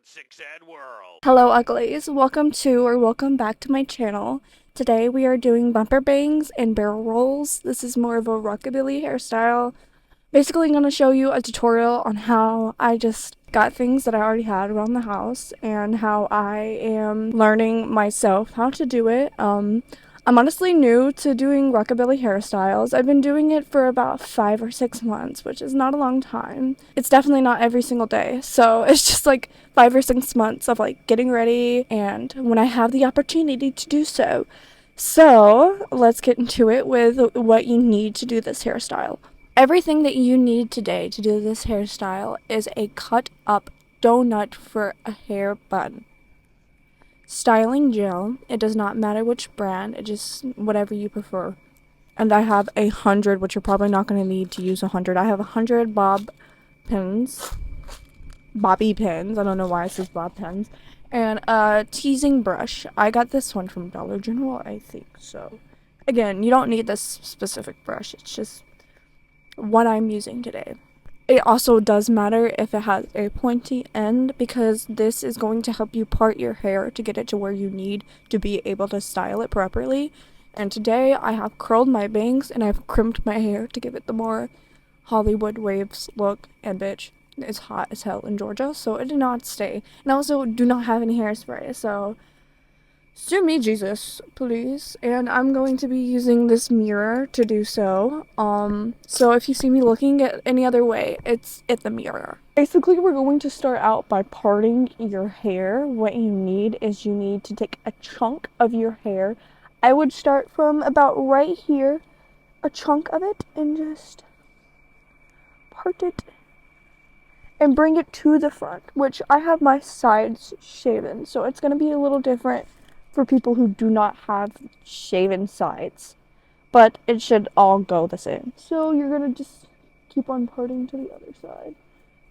Six Ed World. Hello uglies, welcome back to my channel. Today we are doing bumper bangs and barrel rolls. This is more of a rockabilly hairstyle. Basically I'm going to show you a tutorial on how I just got things that I already had around the house and how I am learning myself how to do it. I'm honestly new to doing rockabilly hairstyles. I've been doing it for about 5 or 6 months, which is not a long time. It's definitely not every single day. So it's just like 5 or 6 months of like getting ready and when I have the opportunity to do so. So let's get into it with what you need to do this hairstyle. Everything that you need today to do this hairstyle is a cut up donut for a hair bun. Styling gel, it does not matter which brand, it just whatever you prefer. And I have 100, which you're probably not going to need to use 100. I have 100 bobby pins. I don't know why it says bob pins. And a teasing brush. I got this one from Dollar General, I think. So, again, you don't need this specific brush. It's just what I'm using today. It also does matter if it has a pointy end because this is going to help you part your hair to get it to where you need to be able to style it properly. And today I have curled my bangs and I've crimped my hair to give it the more Hollywood waves look. And bitch, it's hot as hell in Georgia, so it did not stay. And I also do not have any hairspray, so sue me, Jesus, please. And I'm going to be using this mirror to do so. So if you see me looking at any other way, it's at the mirror. Basically, we're going to start out by parting your hair. What you need is you need to take a chunk of your hair. I would start from about right here, a chunk of it, and just part it and bring it to the front, which I have my sides shaven, so it's going to be a little different for people who do not have shaven sides, but it should all go the same. So you're gonna just keep on parting to the other side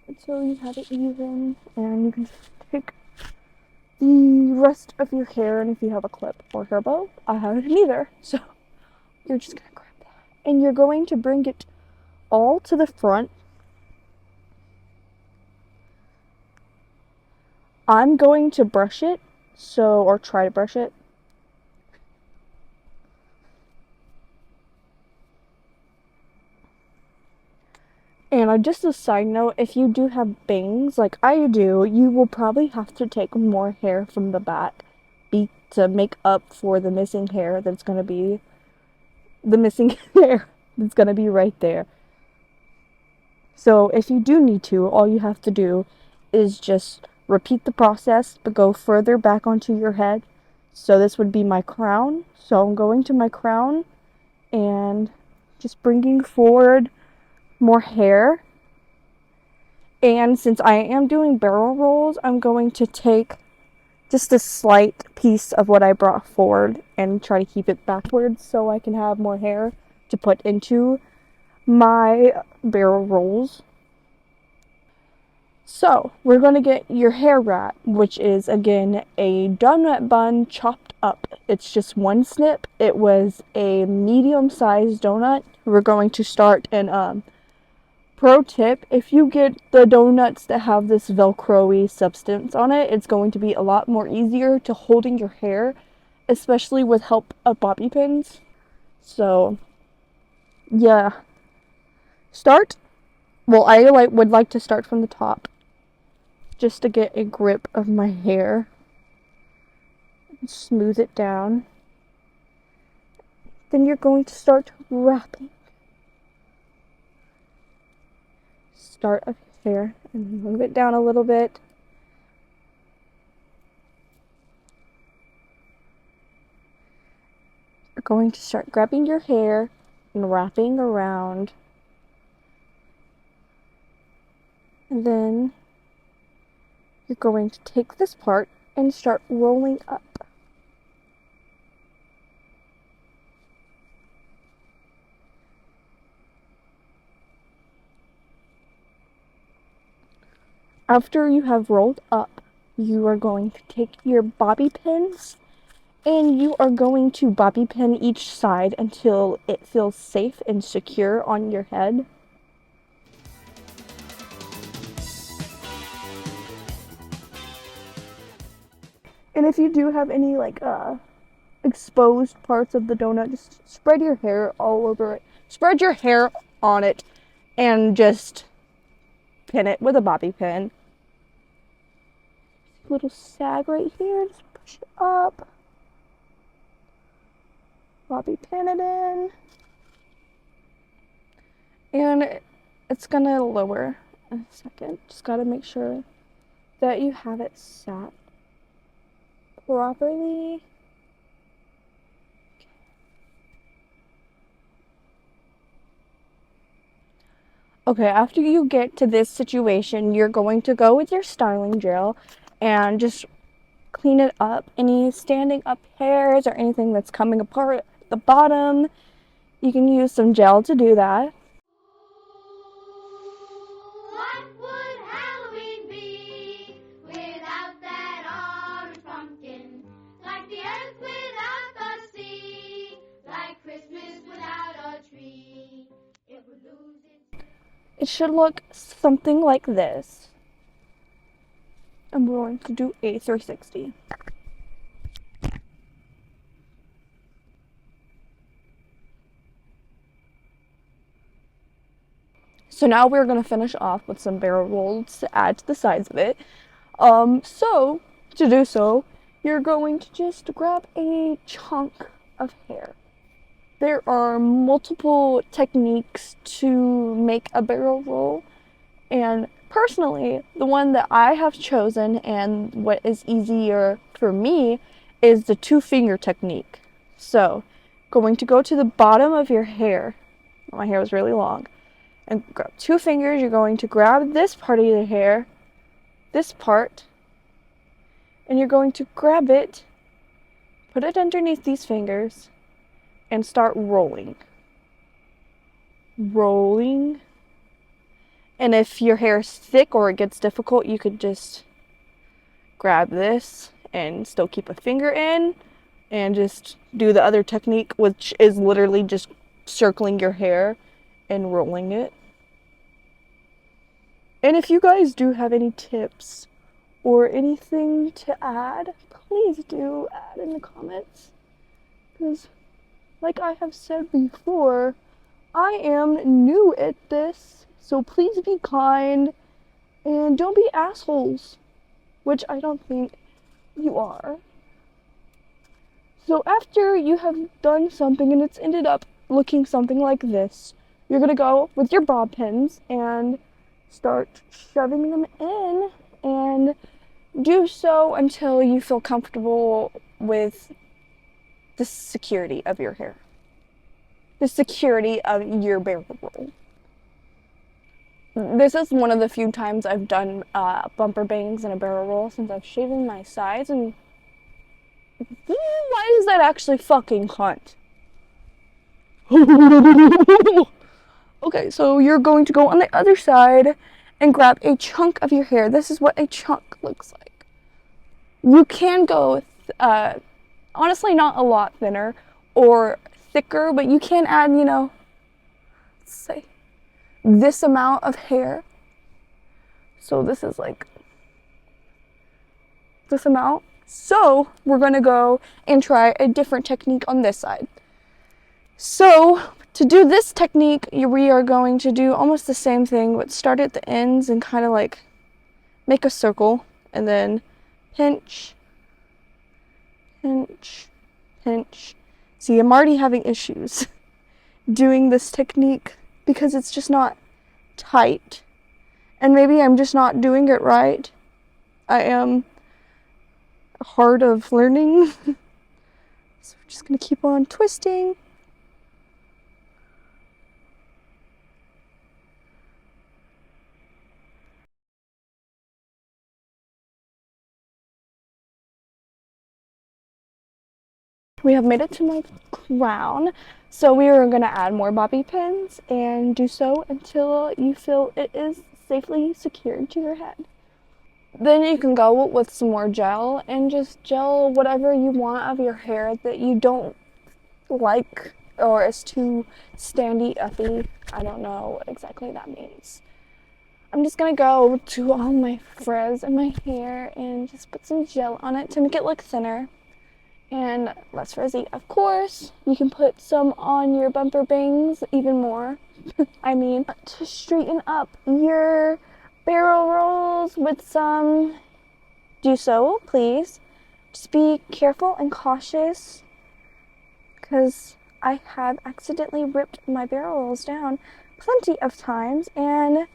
until you have it even, and you can just take the rest of your hair, and if you have a clip or hair bow, I have neither, so you're just gonna grab that, and you're going to bring it all to the front. I'm going to brush it, or try to brush it. And just a side note, if you do have bangs, like I do, you will probably have to take more hair from the back to make up for the missing hair that's going to be, the missing hair that's going to be right there. So if you do need to, all you have to do is just repeat the process, but go further back onto your head. So this would be my crown. So I'm going to my crown and just bringing forward more hair. And since I am doing barrel rolls, I'm going to take just a slight piece of what I brought forward and try to keep it backwards so I can have more hair to put into my barrel rolls. So we're going to get your hair wrap, which is again a donut bun chopped up. It's just one snip. It was a medium-sized donut. We're going to start in pro tip, if you get the donuts that have this velcro-y substance on it, it's going to be a lot more easier to holding your hair, especially with help of bobby pins. So yeah, I would like to start from the top just to get a grip of my hair. Smooth it down. Then you're going to start wrapping. Start of hair and move it down a little bit. You're going to start grabbing your hair and wrapping around. And then you're going to take this part and start rolling up. After you have rolled up, you are going to take your bobby pins and you are going to bobby pin each side until it feels safe and secure on your head. And if you do have any like exposed parts of the donut, just spread your hair all over it. Spread your hair on it and just pin it with a bobby pin. Little sag right here, just push it up. Bobby pin it in. And it's gonna lower in a second. Just gotta make sure that you have it sat properly. Okay, after you get to this situation, you're going to go with your styling gel and just clean it up. Any standing up hairs or anything that's coming apart at the bottom, you can use some gel to do that. What would Halloween be without that orange pumpkin? Like the earth without the sea, like Christmas without a tree. It would lose its... It should look something like this. I'm going to do a 360. So now we're going to finish off with some barrel rolls to add to the sides of it. So to do so, you're going to just grab a chunk of hair. There are multiple techniques to make a barrel roll, and personally, the one that I have chosen and what is easier for me is the 2-finger technique. So, going to go to the bottom of your hair. My hair was really long. And grab 2 fingers. You're going to grab this part of your hair, this part, and you're going to grab it, put it underneath these fingers, and start rolling. Rolling. And if your hair is thick or it gets difficult, you could just grab this and still keep a finger in and just do the other technique, which is literally just circling your hair and rolling it. And if you guys do have any tips or anything to add, please do add in the comments. Because, like I have said before, I am new at this, so please be kind and don't be assholes, which I don't think you are. So after you have done something and it's ended up looking something like this, you're going to go with your bob pins and start shoving them in, and do so until you feel comfortable with the security of your hair. The security of your barrel roll. This is one of the few times I've done bumper bangs in a barrel roll since I've shaven my sides, and why is that actually fucking hot? Okay, so you're going to go on the other side and grab a chunk of your hair. This is what a chunk looks like. You can go, honestly, not a lot thinner or thicker, but you can add, let's say, this amount of hair. So this is like this amount. So we're going to go and try a different technique on this side. So to do this technique, we are going to do almost the same thing, but start at the ends and kind of like make a circle and then pinch, pinch, pinch. See, I'm already having issues doing this technique because it's just not tight. And maybe I'm just not doing it right. I am hard of learning. So we're just going to keep on twisting. We have made it to my crown, so we are going to add more bobby pins and do so until you feel it is safely secured to your head. Then you can go with some more gel and just gel whatever you want of your hair that you don't like or is too standy uppy. I don't know what exactly that means. I'm just gonna go to all my frizz in my hair and just put some gel on it to make it look thinner and less frizzy. Of course, you can put some on your bumper bangs even more. I mean, to straighten up your barrel rolls with some, do so, please. Just be careful and cautious, because I have accidentally ripped my barrel rolls down plenty of times. And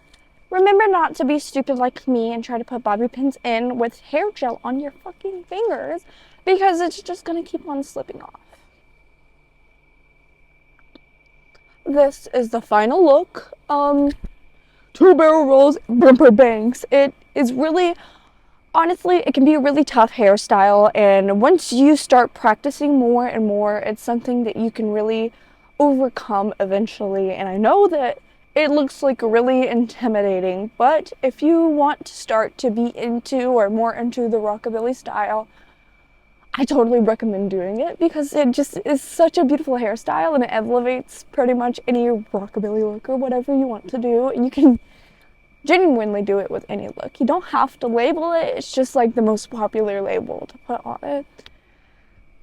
remember not to be stupid like me and try to put bobby pins in with hair gel on your fucking fingers, because it's just gonna keep on slipping off. This is the final look. 2 barrel rolls, bumper bangs. It is really, honestly, it can be a really tough hairstyle, and once you start practicing more and more, it's something that you can really overcome eventually. And I know that it looks like really intimidating, but if you want to start to be into or more into the rockabilly style, I totally recommend doing it, because it just is such a beautiful hairstyle and it elevates pretty much any rockabilly look or whatever you want to do. And you can genuinely do it with any look. You don't have to label it. It's just like the most popular label to put on it.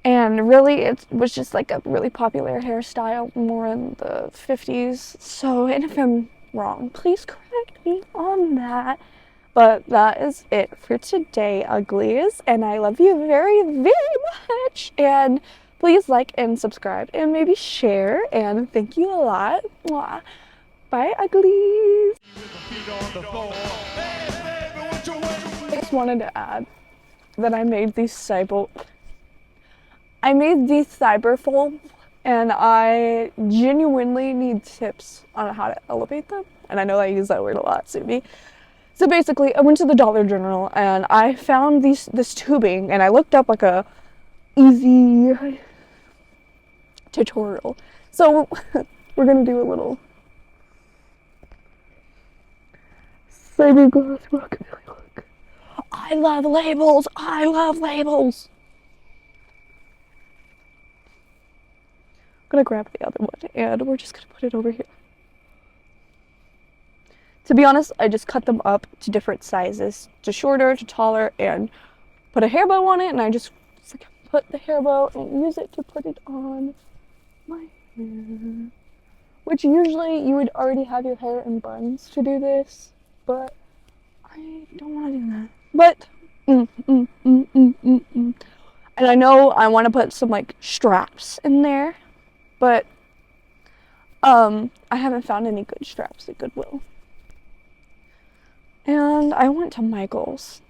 And really, it was just like a really popular hairstyle more in the 50s. So, and if I'm wrong, please correct me on that. But that is it for today, uglies. And I love you very, very much. And please like and subscribe and maybe share. And thank you a lot. Mwah. Bye, uglies. I just wanted to add that I made these cyberfolds, and I genuinely need tips on how to elevate them. And I know I use that word a lot, Subi. So basically, I went to the Dollar General and I found this tubing, and I looked up like a easy tutorial. So we're gonna do a little cyberglass rockabilly look. I love labels. I love labels. I'm gonna grab the other one and we're just gonna put it over here. To be honest, I just cut them up to different sizes, to shorter, to taller, and put a hair bow on it, and I just put the hair bow and use it to put it on my hair. Which usually you would already have your hair in buns to do this, but I don't want to do that. But, And I know I want to put some like straps in there, but I haven't found any good straps at Goodwill. And I went to Michael's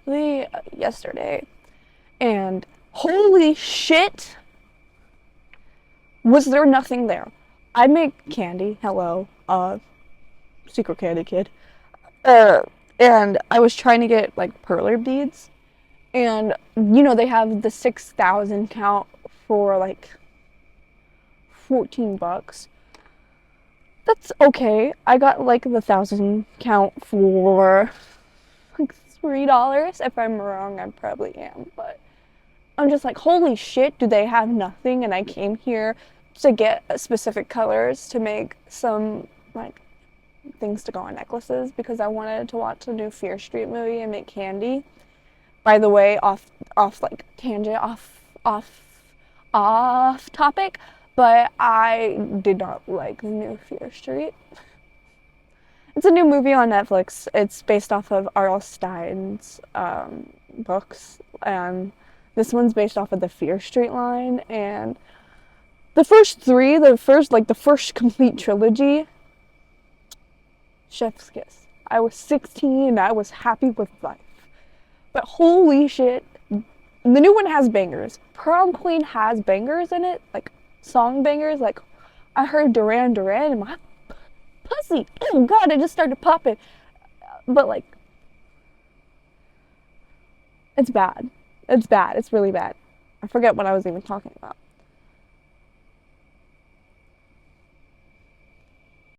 yesterday, and holy shit, was there nothing there. I make candy, hello, secret candy kid, and I was trying to get like perler beads, and you know they have the 6,000 count for like $14. That's okay. I got like the 1,000 count for like $3. If I'm wrong, I probably am, but I'm just like, holy shit, do they have nothing? And I came here to get specific colors to make some like things to go on necklaces, because I wanted to watch the new Fear Street movie and make candy. By the way, off like tangent, off topic, but I did not like the new Fear Street. It's a new movie on Netflix. It's based off of R.L. Stein's books, and this one's based off of the Fear Street line. And the first complete trilogy, chef's kiss. I was 16 and I was happy with life. But holy shit, the new one has bangers. Prom Queen has bangers in it, like song bangers. Like I heard Duran Duran and my pussy, oh god, it just started popping. But like, it's bad. It's bad. It's really bad. I forget what I was even talking about.